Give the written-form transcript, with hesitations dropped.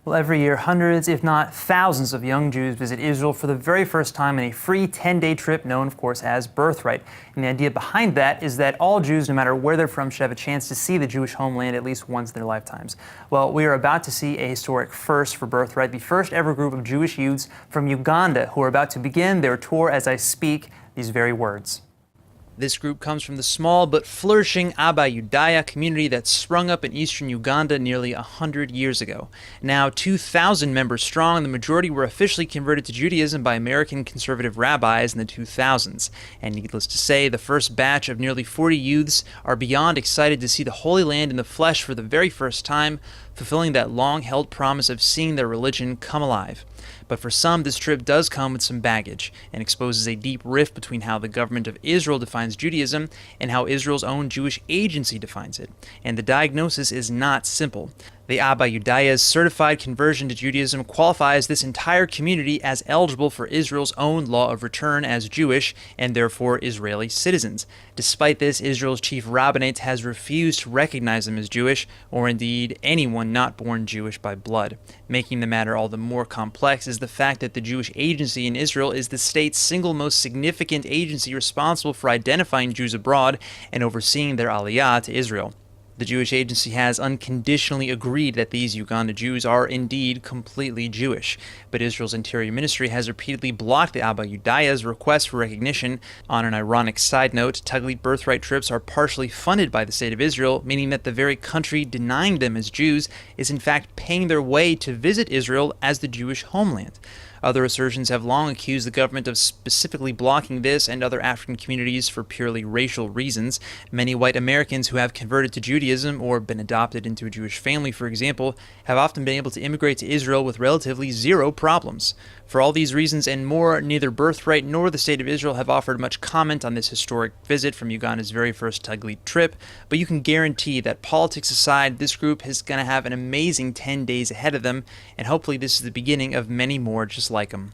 Well, every year, hundreds, if not thousands, of young Jews visit Israel for the very first time in a free 10-day trip known, of course, as Birthright. And the idea behind that is that all Jews, no matter where they're from, should have a chance to see the Jewish homeland at least once in their lifetimes. Well, we are about to see a historic first for Birthright, the first ever group of Jewish youths from Uganda who are about to begin their tour as I speak these very words. This group comes from the small but flourishing Abba Yudaya community that sprung up in eastern Uganda nearly 100 years ago. Now 2,000 members strong, the majority were officially converted to Judaism by American conservative rabbis in the 2000s. And needless to say, the first batch of nearly 40 youths are beyond excited to see the Holy Land in the flesh for the very first time, fulfilling that long-held promise of seeing their religion come alive. But for some, this trip does come with some baggage and exposes a deep rift between how the government of Israel defines Judaism and how Israel's own Jewish agency defines it. And the diagnosis is not simple. The Abba Yudaya's certified conversion to Judaism qualifies this entire community as eligible for Israel's own law of return as Jewish and therefore Israeli citizens. Despite this, Israel's chief rabbinate has refused to recognize them as Jewish, or indeed anyone not born Jewish by blood. Making the matter all the more complex is the fact that the Jewish agency in Israel is the state's single most significant agency responsible for identifying Jews abroad and overseeing their aliyah to Israel. The Jewish agency has unconditionally agreed that these Uganda Jews are indeed completely Jewish, but Israel's Interior Ministry has repeatedly blocked the Abba Yudaya's request for recognition. On an ironic side note, Taglit Birthright trips are partially funded by the State of Israel, meaning that the very country denying them as Jews is in fact paying their way to visit Israel as the Jewish homeland. Other assertions have long accused the government of specifically blocking this and other African communities for purely racial reasons. Many white Americans who have converted to Judaism or been adopted into a Jewish family, for example, have often been able to immigrate to Israel with relatively zero problems. For all these reasons and more, neither Birthright nor the State of Israel have offered much comment on this historic visit from Uganda's very first Taglit trip, but you can guarantee that politics aside, this group is going to have an amazing 10 days ahead of them, and hopefully this is the beginning of many more just like them.